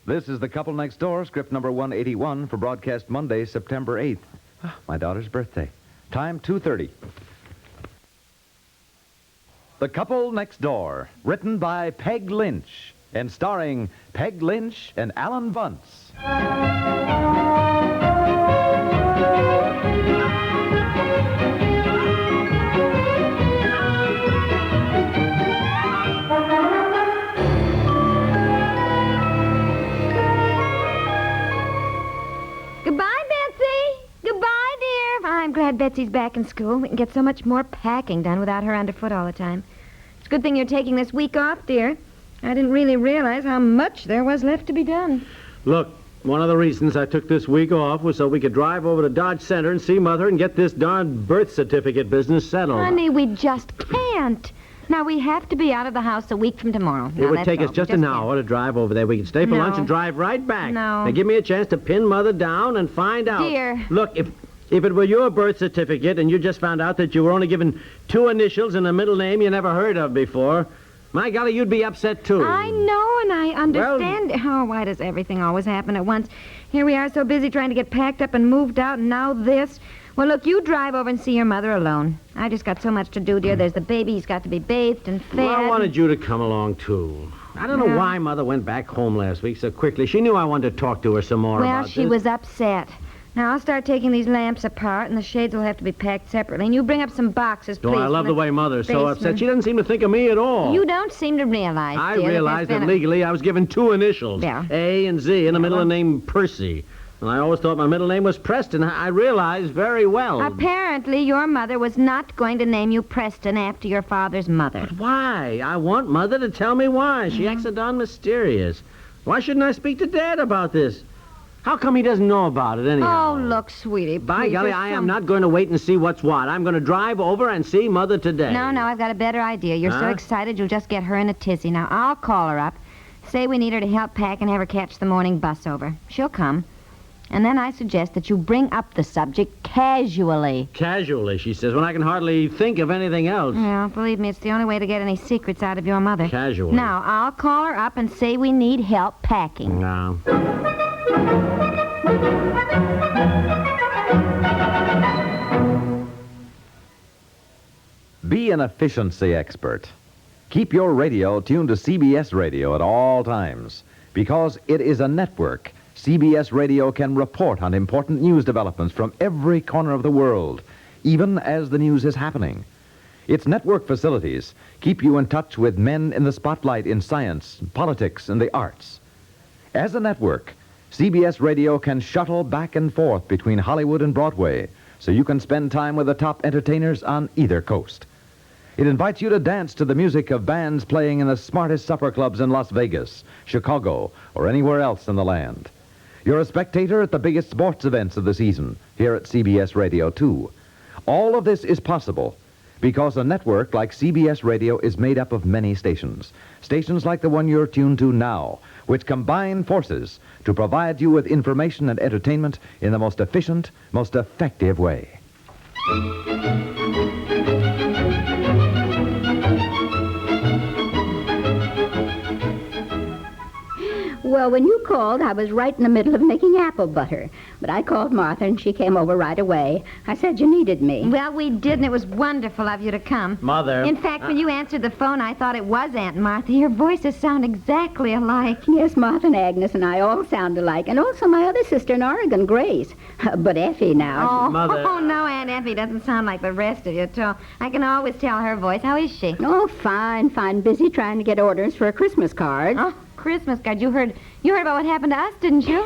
This is The Couple Next Door, script number 181 for broadcast Monday, September 8th. My daughter's birthday. Time 2:30. The Couple Next Door, written by Peg Lynch and starring Peg Lynch and Alan Bunce. I'm glad Betsy's back in school. We can get so much more packing done without her underfoot all the time. It's a good thing you're taking this week off, dear. I didn't really realize how much there was left to be done. Look, one of the reasons I took this week off was so we could drive over to Dodge Center and see Mother and get this darn birth certificate business settled. Honey, we just can't. Now, we have to be out of the house a week from tomorrow. It would take us just an hour to drive over there. We could stay for lunch and drive right back. No. Now, give me a chance to pin Mother down and find out. Dear. Look, if it were your birth certificate and you just found out that you were only given 2 initials and a middle name you never heard of before, my golly, you'd be upset, too. I know, and I understand. Oh, why does everything always happen at once? Here we are so busy trying to get packed up and moved out, and now this. Well, look, you drive over and see your mother alone. I just got so much to do, dear. There's the baby. He's got to be bathed and fed. Well, I wanted you to come along, too. I don't know why Mother went back home last week so quickly. She knew I wanted to talk to her some more about this. Well, she was upset. Now, I'll start taking these lamps apart, and the shades will have to be packed separately. And you bring up some boxes, please. Oh, I love the way Mother's so upset. She doesn't seem to think of me at all. You don't seem to realize, I dear, realized that legally I was given 2 initials. Yeah. A and Z, in the middle of the name Percy. And I always thought my middle name was Preston. I realized very well. Apparently, your mother was not going to name you Preston after your father's mother. But why? I want Mother to tell me why. She acts so darn mysterious. Why shouldn't I speak to Dad about this? How come he doesn't know about it anyhow? Oh, look, sweetie, By please, golly, I am not going to wait and see what's what. I'm going to drive over and see Mother today. No, I've got a better idea. You're so excited you'll just get her in a tizzy. Now, I'll call her up, say we need her to help pack and have her catch the morning bus over. She'll come. And then I suggest that you bring up the subject casually. Casually, she says, when I can hardly think of anything else. Well, believe me, it's the only way to get any secrets out of your mother. Casually. Now, I'll call her up and say we need help packing. No. Be an efficiency expert. Keep your radio tuned to CBS Radio at all times. Because it is a network, CBS Radio can report on important news developments from every corner of the world, even as the news is happening. Its network facilities keep you in touch with men in the spotlight in science, politics, and the arts. As a network, CBS Radio can shuttle back and forth between Hollywood and Broadway, so you can spend time with the top entertainers on either coast. It invites you to dance to the music of bands playing in the smartest supper clubs in Las Vegas, Chicago, or anywhere else in the land. You're a spectator at the biggest sports events of the season, here at CBS Radio, too. All of this is possible because a network like CBS Radio is made up of many stations. Stations like the one you're tuned to now, which combine forces to provide you with information and entertainment in the most efficient, most effective way. Well, when you called, I was right in the middle of making apple butter. But I called Martha, and she came over right away. I said you needed me. Well, we did, and it was wonderful of you to come. Mother. In fact, when you answered the phone, I thought it was Aunt Martha. Your voices sound exactly alike. Yes, Martha and Agnes and I all sound alike. And also my other sister in Oregon, Grace. But Effie now. Oh, Mother. Oh, no, Aunt Effie doesn't sound like the rest of you at all. I can always tell her voice. How is she? Oh, fine. Busy trying to get orders for a Christmas card. Oh, Christmas card. You heard about what happened to us, didn't you?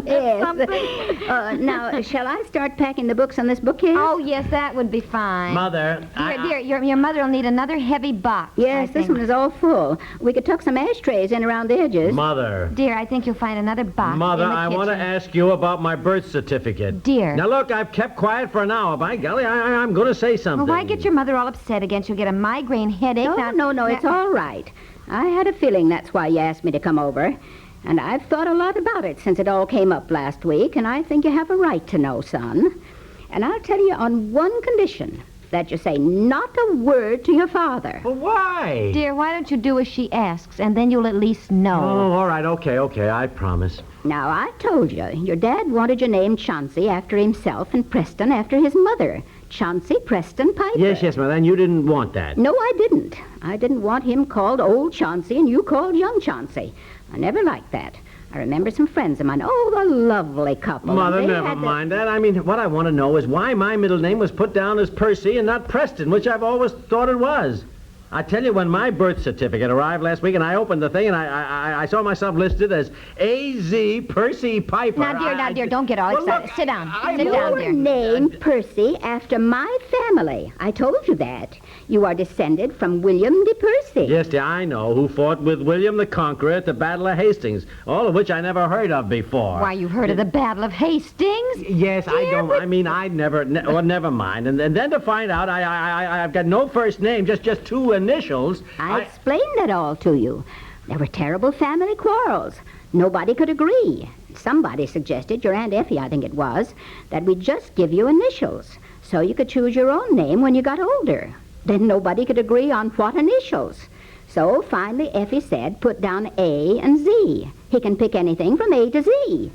Yes. Now, shall I start packing the books on this bookcase? Oh, yes, that would be fine. Mother. Dear, your mother will need another heavy box. Yes, this one is all full. We could tuck some ashtrays in around the edges. Mother. Dear, I think you'll find another box. Mother, in the I kitchen. want to ask you about my birth certificate. Dear. Now, look, I've kept quiet for an hour. By golly, I'm going to say something. Well, why get your mother all upset again? She'll get a migraine headache. No, it's all right. I had a feeling that's why you asked me to come over. And I've thought a lot about it since it all came up last week, and I think you have a right to know, son. And I'll tell you on one condition, that you say not a word to your father. Well, why? Dear, why don't you do as she asks, and then you'll at least know. Oh, all right, okay, I promise. Now, I told you, your dad wanted you named Chauncey after himself and Preston after his mother. Chauncey Preston Piper. Yes, Mother, and you didn't want that. No, I didn't. I didn't want him called Old Chauncey and you called Young Chauncey. I never liked that. I remember some friends of mine. Oh, the lovely couple. Mother, never mind that. I mean, what I want to know is why my middle name was put down as Percy and not Preston, which I've always thought it was. I tell you, when my birth certificate arrived last week and I opened the thing and I saw myself listed as A.Z. Percy Piper. Now, dear, don't get all excited. Look, Sit down. I Sit down, You dear. were named Percy after my family. I told you that. You are descended from William de Percy. Yes, dear, I know, who fought with William the Conqueror at the Battle of Hastings, all of which I never heard of before. Why, you've heard of the Battle of Hastings? Yes, I don't. I mean, I never. Well, never mind. And then to find out, I've got no first name, just two initials. I explained it all to you. There were terrible family quarrels. Nobody could agree. Somebody suggested, your Aunt Effie, I think it was, that we just give you initials so you could choose your own name when you got older. Then nobody could agree on what initials. So finally Effie said, put down A and Z. He can pick anything from A to Z.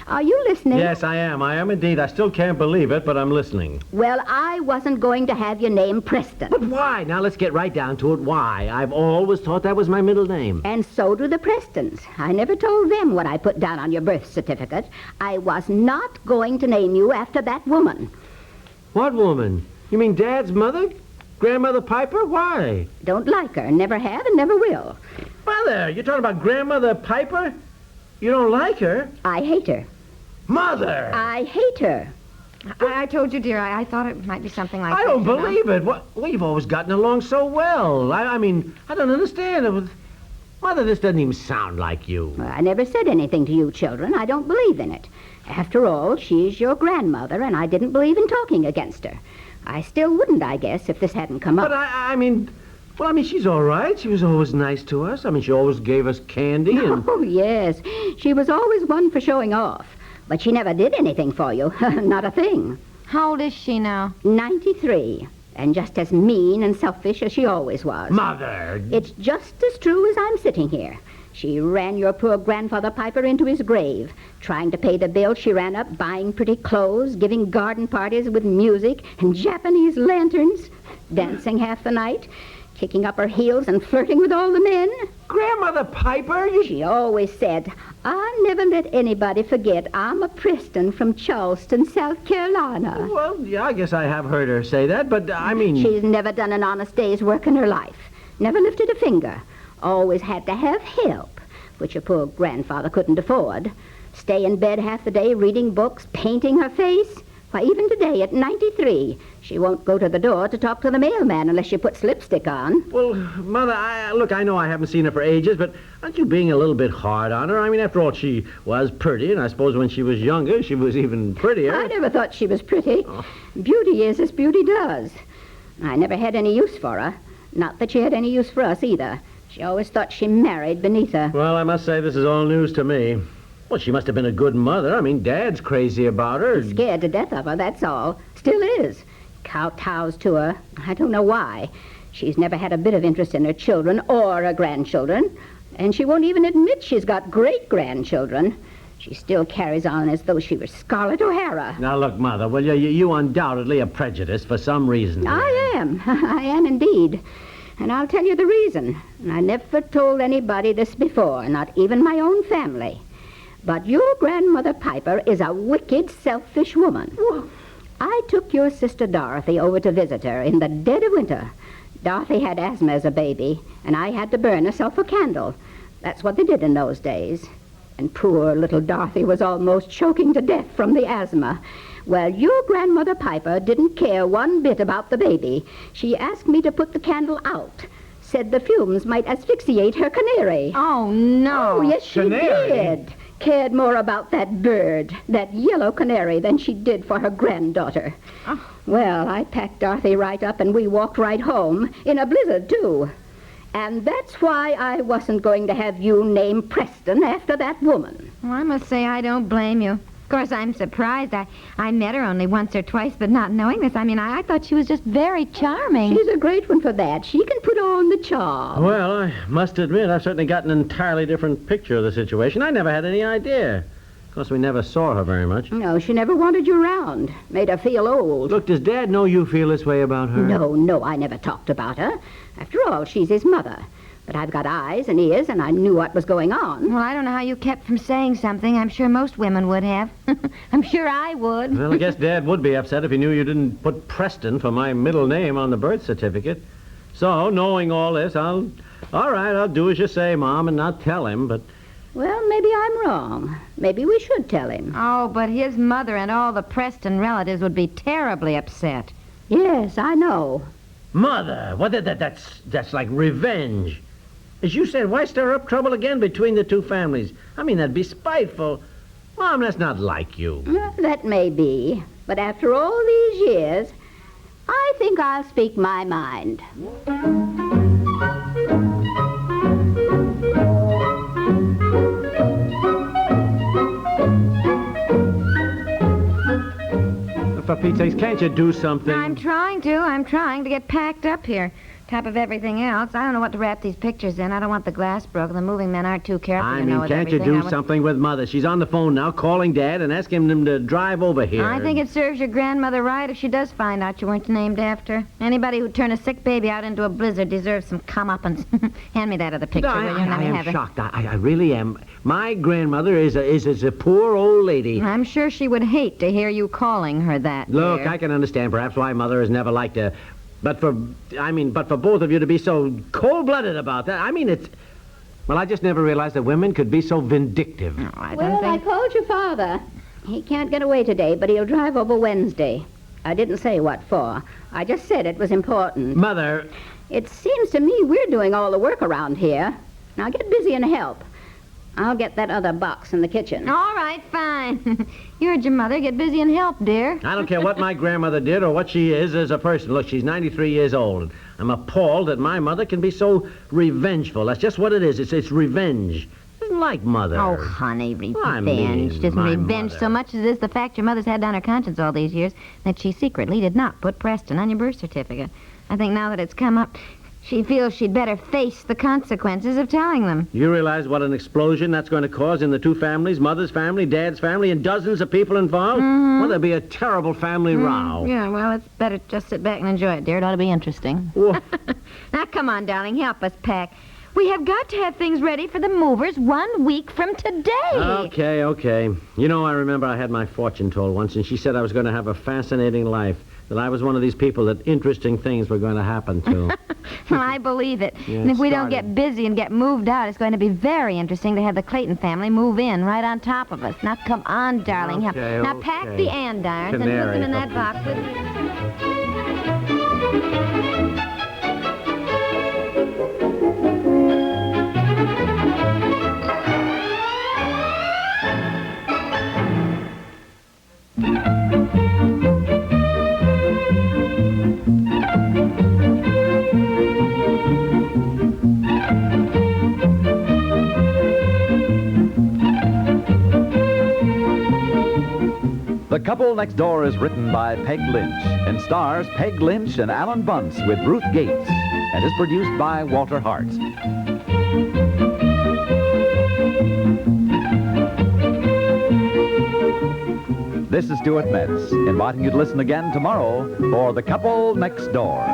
Are you listening? Yes, I am. I am indeed. I still can't believe it, but I'm listening. Well, I wasn't going to have your name Preston. But why? Now, let's get right down to it. Why? I've always thought that was my middle name. And so do the Prestons. I never told them what I put down on your birth certificate. I was not going to name you after that woman. What woman? You mean Dad's mother? Grandmother Piper? Why? Don't like her. Never have and never will. Mother, you're talking about Grandmother Piper? You don't like her? I hate her. Mother! I hate her. I told you, dear, I thought it might be something like that. I don't you know? believe it. What? We've always gotten along so well. I mean, I don't understand. Mother, this doesn't even sound like you. Well, I never said anything to you children. I don't believe in it. After all, she's your grandmother, and I didn't believe in talking against her. I still wouldn't, I guess, if this hadn't come up. But I mean, she's all right. She was always nice to us. I mean, she always gave us candy and... Oh, yes. She was always one for showing off. But she never did anything for you. Not a thing. How old is she now? 93. And just as mean and selfish as she always was. Mother! It's just as true as I'm sitting here. She ran your poor grandfather Piper into his grave. Trying to pay the bill, she ran up buying pretty clothes, giving garden parties with music and Japanese lanterns, dancing half the night, kicking up her heels and flirting with all the men. Grandmother Piper? She always said, I'll never let anybody forget I'm a Preston from Charleston, South Carolina. Well, yeah, I guess I have heard her say that, but I mean... She's never done an honest day's work in her life. Never lifted a finger. Always had to have help, which your poor grandfather couldn't afford. Stay in bed half the day reading books, painting her face. Why, even today at 93, she won't go to the door to talk to the mailman unless she puts lipstick on. Well, Mother, I know I haven't seen her for ages, but aren't you being a little bit hard on her? I mean, after all, she was pretty, and I suppose when she was younger, she was even prettier. I never thought she was pretty. Oh. Beauty is as beauty does. I never had any use for her. Not that she had any use for us, either. She always thought she married beneath her. Well, I must say this is all news to me. Well, she must have been a good mother. I mean, Dad's crazy about her. He's scared to death of her, that's all. Still is. Kowtows to her. I don't know why. She's never had a bit of interest in her children or her grandchildren. And she won't even admit she's got great-grandchildren. She still carries on as though she were Scarlett O'Hara. Now, look, Mother, well, you undoubtedly are prejudiced for some reason. I am. I am indeed. And I'll tell you the reason. I never told anybody this before, not even my own family. But your grandmother Piper is a wicked, selfish woman. I took your sister Dorothy over to visit her in the dead of winter. Dorothy had asthma as a baby, and I had to burn herself a candle. That's what they did in those days. And poor little Dorothy was almost choking to death from the asthma. Well, your grandmother Piper didn't care one bit about the baby. She asked me to put the candle out. Said the fumes might asphyxiate her canary. Oh, no. Oh, yes, she did. Cared more about that bird, that yellow canary, than she did for her granddaughter. Oh. Well, I packed Dorothy right up and we walked right home, in a blizzard, too. And that's why I wasn't going to have you name Preston after that woman. Well, I must say I don't blame you. course, I'm surprised. I met her only once or twice, but not knowing this, I thought she was just very charming. She's a great one for that. She can put on the charm. Well, I must admit, I've certainly got an entirely different picture of the situation. I never had any idea. Of course, we never saw her very much. No, she never wanted you around. Made her feel old. Look, does Dad know you feel this way about her? No, I never talked about her. After all, she's his mother. But I've got eyes and ears, and I knew what was going on. Well, I don't know how you kept from saying something. I'm sure most women would have. I'm sure I would. Well, I guess Dad would be upset if he knew you didn't put Preston for my middle name on the birth certificate. So, knowing all this, all right, I'll do as you say, Mom, and not tell him, but... Well, maybe I'm wrong. Maybe we should tell him. Oh, but his mother and all the Preston relatives would be terribly upset. Yes, I know. Mother, what? That's like revenge. As you said, why stir up trouble again between the two families? That'd be spiteful. Mom, that's not like you. That may be. But after all these years, I think I'll speak my mind. For Pete's sakes, can't you do something? I'm trying to get packed up here. Top of everything else. I don't know what to wrap these pictures in. I don't want the glass broken. The moving men aren't too careful, with can't you everything. do something with Mother? She's on the phone now, calling Dad and asking him to drive over here. I think it serves your grandmother right if she does find out you weren't named after her. Anybody who'd turn a sick baby out into a blizzard deserves some comeuppance. Hand me that other picture, will you? I am shocked. I really am. My grandmother is a poor old lady. I'm sure she would hate to hear you calling her that. Look, dear. I can understand perhaps why Mother has never liked her. But for both of you to be so cold-blooded about that, it's... Well, I just never realized that women could be so vindictive. No, I called your father. He can't get away today, but he'll drive over Wednesday. I didn't say what for. I just said it was important. Mother... It seems to me we're doing all the work around here. Now get busy and help. I'll get that other box in the kitchen. All right, fine. You heard your mother. Get busy and help, dear. I don't care what my grandmother did or what she is as a person. Look, she's 93 years old. I'm appalled that my mother can be so revengeful. That's just what it is. It's revenge. Isn't like Mother. Oh, honey, revenge. It Isn't revenge so much as it is the fact your mother's had on her conscience all these years that she secretly did not put Preston on your birth certificate. I think now that it's come up, she feels she'd better face the consequences of telling them. You realize what an explosion that's going to cause in the two families, Mother's family, Dad's family, and dozens of people involved? Mm-hmm. Well, there'll be a terrible family row. Yeah, well, it's better just sit back and enjoy it, dear. It ought to be interesting. Now, come on, darling, help us pack. We have got to have things ready for the movers 1 week from today. Okay. You know, I remember I had my fortune told once, and she said I was going to have a fascinating life, that I was one of these people that interesting things were going to happen to. Well, I believe it. Yeah, and if we started. don't get busy and get moved out, it's going to be very interesting to have the Clayton family move in right on top of us. Now, come on, darling. Okay, Now, pack the andirons and put Canary. them in that box with me. The Couple Next Door is written by Peg Lynch and stars Peg Lynch and Alan Bunce with Ruth Gates and is produced by Walter Hart. This is Stuart Metz, inviting you to listen again tomorrow for The Couple Next Door.